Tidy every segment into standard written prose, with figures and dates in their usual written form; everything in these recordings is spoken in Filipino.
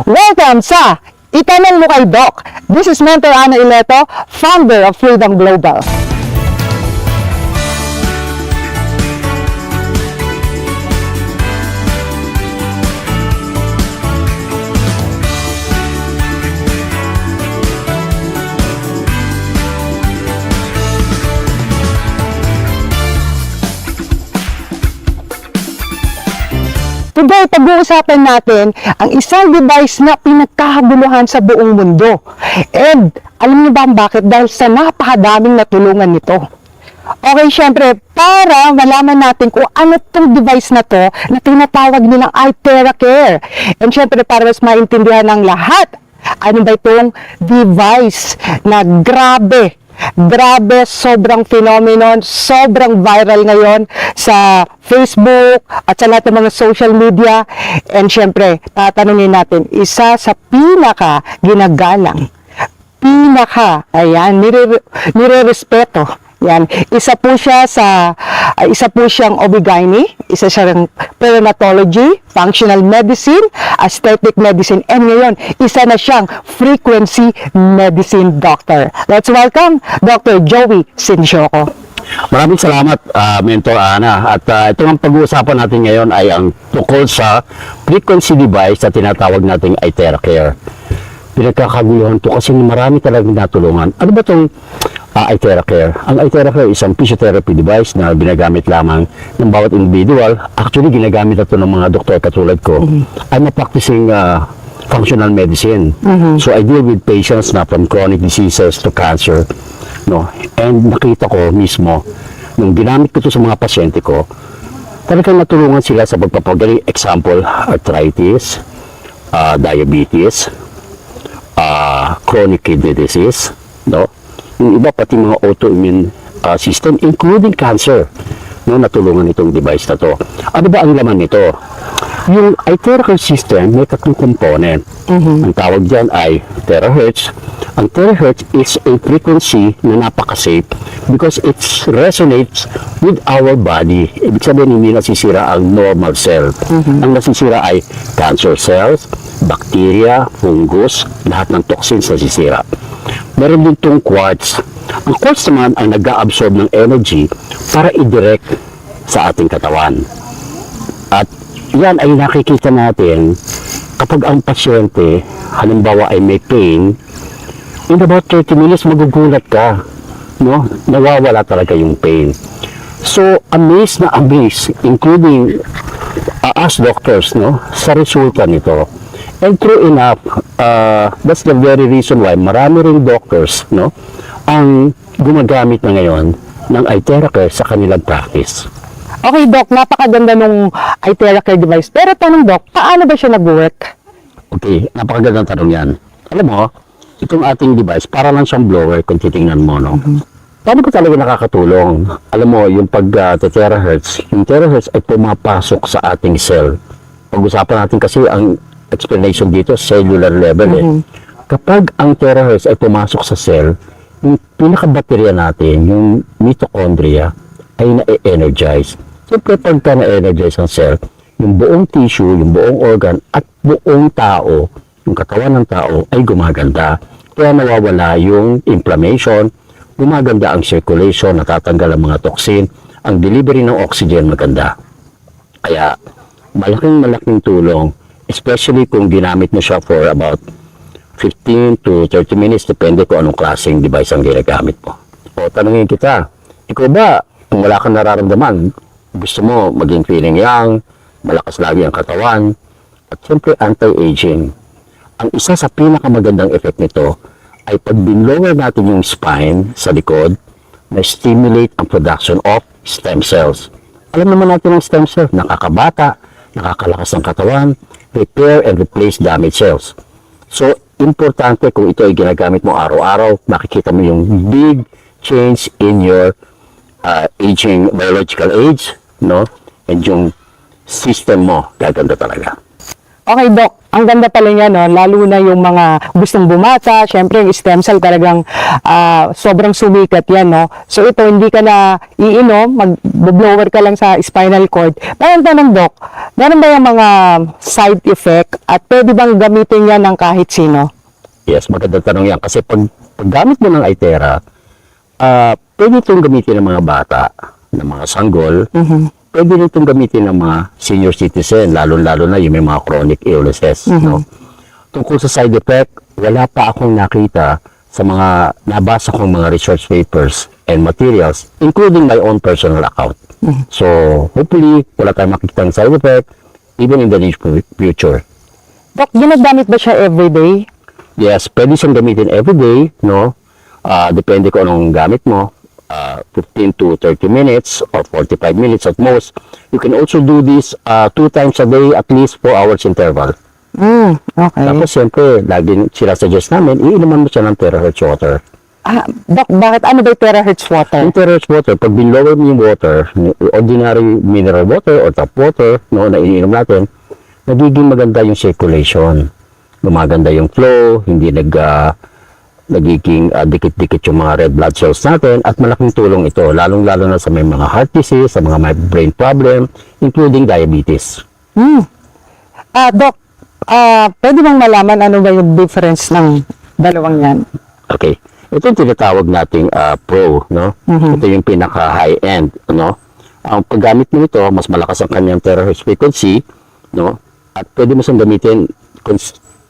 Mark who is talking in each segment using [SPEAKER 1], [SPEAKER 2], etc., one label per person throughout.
[SPEAKER 1] Welcome sa Itanong Mo Kay Doc. This is Mentor Ana Ileto, founder of Freedom Global. Today, pag-uusapan natin ang isang device na pinagkakaguluhan sa buong mundo. And alam niyo ba bakit? Dahil sa napakadaming natulungan nito. Okay, syempre, para malaman natin kung ano itong device na to na tinatawag nilang iTeracare. And syempre, para mas maintindihan ng lahat, ano ba itong device na grabe, sobrang phenomenon, sobrang viral ngayon sa Facebook at sa lahat ng mga social media. And syempre, tatanungin natin, isa sa pinaka ginagalang, nire-respeto. Yan, isa po siyang OB-GYN, isa siyang perinatology, functional medicine, aesthetic medicine, and ngayon, isa na siyang frequency medicine doctor. Let's welcome Dr. Joey Sinsyoco.
[SPEAKER 2] Maraming salamat, Mentor Ana. At ito ang pag-uusapan natin ngayon ay ang tungkol sa frequency device na tinatawag nating iTeracare. Pinagkakaguluhan to kasi marami talagang natulungan. Ano ba itong iTeracare? Ang iTeracare is ang physiotherapy device na ginagamit lamang ng bawat individual. Actually, ginagamit ito ng mga doktor katulad ko. I'm a practicing functional medicine. So I deal with patients na from chronic diseases to cancer. No? And nakita ko mismo, nung ginamit ko ito sa mga pasyente ko, talagang natulungan sila sa pagpapagaling. Example, arthritis, diabetes, chronic kidney disease, no? Yung iba pati mga autoimmune system, including cancer, no, natulungan itong device na to. Ano ba ang laman nito? Yung iTeracare system may tatlong component. Ang tawag dyan ay terahertz. Ang terahertz is a frequency na napaka-safe because it resonates with our body. Ibig sabihin, hindi nasisira ang normal cell. Ang nasisira ay cancer cells, bacteria, fungus, lahat ng toxins nasisira. Meron din itong quartz. Ang quartz naman ay nag-absorb ng energy para i-direct sa ating katawan. At yan ay nakikita natin kapag ang pasyente, halimbawa ay may pain, in about 30 minutes magugulat ka, no? Nawawala talaga yung pain. So, amazed na amazed, including us doctors, no, sa resulta nito. And true enough, that's the very reason why marami ring doctors, no, ang gumagamit na ngayon ng iTeracare sa kanilang practice.
[SPEAKER 1] Okay, Doc, napakaganda nung iTeracare device. Pero tanong, Doc, paano ba siya nag-work?
[SPEAKER 2] Okay, napakagandang tanong yan. Alam mo, itong ating device, para lang siyang blower kung titingnan mo, no? Paano ba talaga nakakatulong? Alam mo, yung pag-terahertz, yung terahertz ay pumapasok sa ating cell. Pag-usapan natin kasi ang explanation dito, cellular level eh. Kapag ang terahertz ay pumasok sa cell, yung pinaka-baterya natin, yung mitochondria, ay na-energize. Siyempre, pagka na-energize ang cell, yung buong tissue, yung buong organ, at buong tao, yung katawan ng tao, ay gumaganda. Kaya nawawala yung inflammation, gumaganda ang circulation, natatanggal ang mga toxin, ang delivery ng oxygen maganda. Kaya, malaking tulong, especially kung ginamit mo siya for about 15 to 30 minutes, depende kung anong klaseng device ang ginagamit mo. O, tanungin kita, ikaw ba, kung wala kang nararamdaman, gusto mo maging feeling young, malakas lagi ang katawan, at siyempre anti-aging. Ang isa sa pinakamagandang effect nito ay pag binlower natin yung spine sa likod, na-stimulate ang production of stem cells. Alam naman natin ang stem cells, nakakabata, nakakalakas ng katawan, repair and replace damaged cells. So, importante kung ito ay ginagamit mo araw-araw, makikita mo yung big change in your aging, biological age, no? And yung system mo, gaganda talaga.
[SPEAKER 1] Okay, Doc. Ang ganda pala niya, no? Lalo na yung mga gustong bumata. Siyempre, yung stem cell talagang sobrang sumikat yan, no? So, ito, hindi ka na iinom, mag-blower ka lang sa spinal cord. Pero ang tanong, Doc, meron ba yung mga side effect at pwede bang gamitin yan ng kahit sino?
[SPEAKER 2] Yes, magandang tanong yan. Kasi pag gamit mo ng Itera, pwede itong gamitin ng mga bata, ng mga sanggol, pwede rin itong gamitin ng mga senior citizen, lalo-lalo na yung may mga chronic illnesses. No? Tungkol sa side effect, wala pa akong nakita sa mga nabasa kong mga research papers and materials, including my own personal account. So, hopefully, wala tayong makikita ng side effect, even in the near future.
[SPEAKER 1] Doc, ginagamit ba siya everyday?
[SPEAKER 2] Yes, pwede siyang gamitin everyday, no? Depende kung anong gamit mo. 15 to 30 minutes or 45 minutes at most. You can also do this 2 times a day, at least 4 hours interval.
[SPEAKER 1] Okay.
[SPEAKER 2] Tapos siyempre, laging sinasuggest namin, iinuman mo siya ng terahertz water.
[SPEAKER 1] Doc, bakit ano ba yung terahertz water?
[SPEAKER 2] Yung terahertz water, pag binlower mo yung water, ordinary mineral water or tap water, no, na iniinom natin, nagiging maganda yung circulation. Gumaganda yung flow, hindi nagiging dikit-dikit yung mga red blood cells natin at malaking tulong ito, lalong-lalo na sa may mga heart disease, sa mga may brain problem, including diabetes.
[SPEAKER 1] Doc, pwede bang malaman ano ba yung difference ng dalawang yan?
[SPEAKER 2] Okay. Ito yung tinatawag nating Pro, no? Ito yung pinaka-high-end, no? Ang paggamit mo nito, mas malakas ang kanyang terahertz frequency, no? At pwede mo siyang gamitin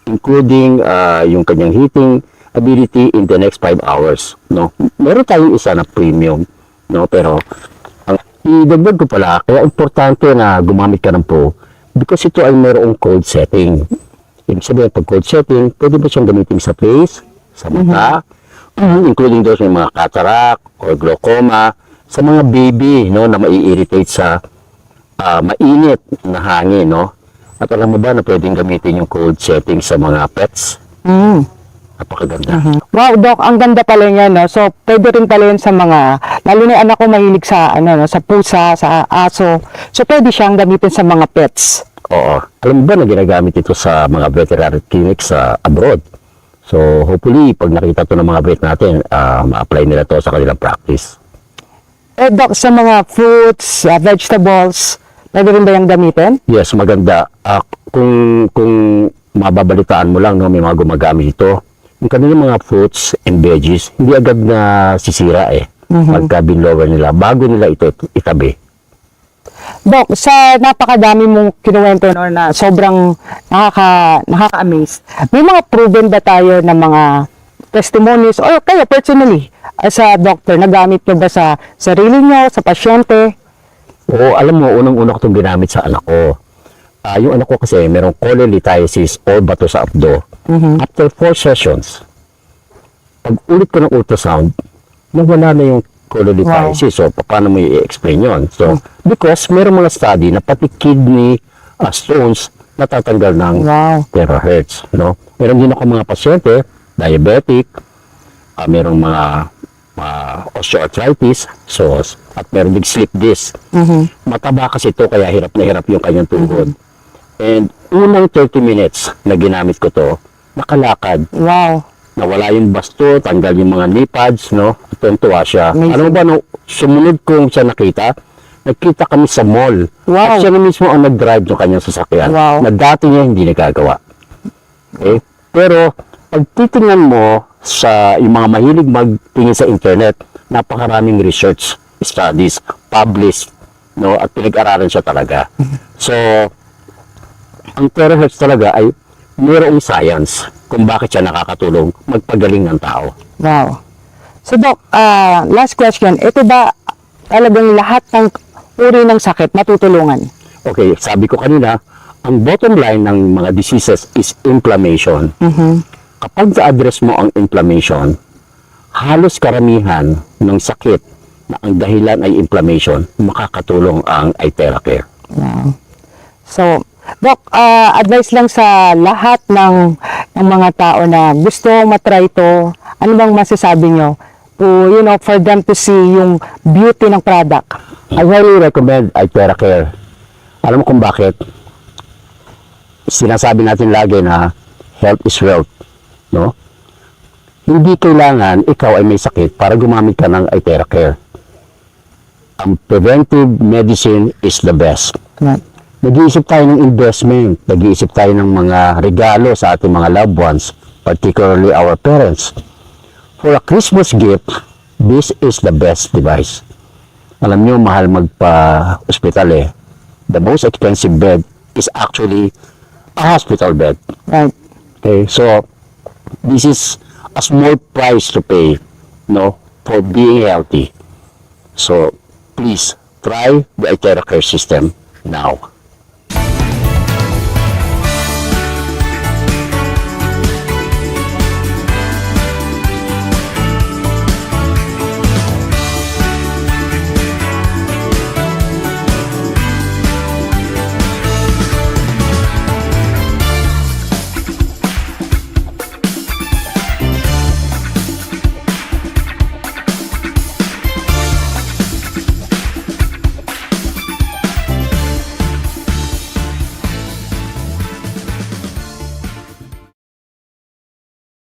[SPEAKER 2] including yung kanyang heating ability in the next 5 hours, no? Meron tayong isa na premium, no? Pero ang idagdag ko pala, kaya importante na gumamit ka ng Pro because ito ay mayroong code setting. Ibig sabihin, pag code setting, pwede mo siyang gamitin sa face, sa mata, including those may mga cataract or glaucoma, sa mga baby, no, na mai-irritate sa mainit na hangin, no? At alam mo ba na pwedeng gamitin yung code setting sa mga pets? Napakaganda.
[SPEAKER 1] Wow, Doc, ang ganda pala niya, no? So, pwede rin pala yun sa mga, lalo na yung anak ko mahilig sa, no, sa pusa, sa aso. So, pwede siyang gamitin sa mga pets.
[SPEAKER 2] Oo. Alam mo ba na ginagamit ito sa mga veterinary clinics sa abroad? So, hopefully, pag nakita to ng mga vet natin, ma-apply nila to sa kanilang practice.
[SPEAKER 1] Doc, sa mga fruits, vegetables, pwede rin ba yung gamitin?
[SPEAKER 2] Yes, maganda. Kung mababalitaan mo lang, no, may mga gumagamit ito. Yung kanilang mga fruits and veggies, hindi agad na sisira pagka binlower nila, bago nila ito itabi.
[SPEAKER 1] Doc, sa napakadami mong kinuwento, no, na sobrang nakaka-amaze, may mga proven ba tayo na mga testimonies, or kayo personally, as a doctor, nagamit nyo ba sa sarili nyo, sa pasyente?
[SPEAKER 2] Oo, alam mo, unang-una ko itong ginamit sa anak ko. Yung anak ko kasi, merong cholelithiasis o bato sa abdo. After 4 sessions, pag ulit ko ng ultrasound, nawala na yung cholelithiasis. So, paano mo i-explain yun? So, because merong mga study na pati kidney stones natatanggal ng terahertz. No? Meron din ako mga pasyente, diabetic, merong mga osteoarthritis, so, at meron din slip disc. Mataba kasi ito, kaya hirap na hirap yung kanyang tuhod. And unang 30 minutes na ginamit ko to, nakalakad.
[SPEAKER 1] Wow.
[SPEAKER 2] Nawala yung basto, tanggal yung mga knee pads, no? Tuwa siya. Alam mo ba, no, sumunod kong siya nakita kami sa mall.
[SPEAKER 1] Wow.
[SPEAKER 2] At siya na mismo ang nag-drive ng kanyang sasakyan.
[SPEAKER 1] Wow.
[SPEAKER 2] Na dati niya hindi nagagawa. Okay? Pero, pag titingnan mo sa yung mga mahilig magtingin sa internet, napakaraming research studies, published, no? At pinag-aralan siya talaga. So, ang terahertz talaga ay mayroong science kung bakit siya nakakatulong magpagaling ng tao.
[SPEAKER 1] Wow. So, Doc, last question. Ito ba talagang lahat ng uri ng sakit matutulungan?
[SPEAKER 2] Okay, sabi ko kanina, ang bottom line ng mga diseases is inflammation. Kapag na-address mo ang inflammation, halos karamihan ng sakit na ang dahilan ay inflammation, makakatulong ang Itera Care.
[SPEAKER 1] Wow. So, Doc, advice lang sa lahat ng mga tao na gusto matry ito, ano bang masasabi nyo to, for them to see yung beauty ng product?
[SPEAKER 2] I highly recommend Itera Care. Alam mo kung bakit? sinasabi natin lagi na health is wealth, no? Hindi kailangan ikaw ay may sakit para gumamit ka ng Iteracare. Ang preventive medicine is the best.
[SPEAKER 1] Right.
[SPEAKER 2] Nag-iisip tayo ng investment, nag-iisip tayo ng mga regalo sa ating mga loved ones, particularly our parents. For a Christmas gift, this is the best device. Alam nyo, mahal magpa-hospital eh. The most expensive bed is actually a hospital bed.
[SPEAKER 1] Right.
[SPEAKER 2] Okay, so this is a small price to pay, no, for being healthy. So please try the Iteracare system now.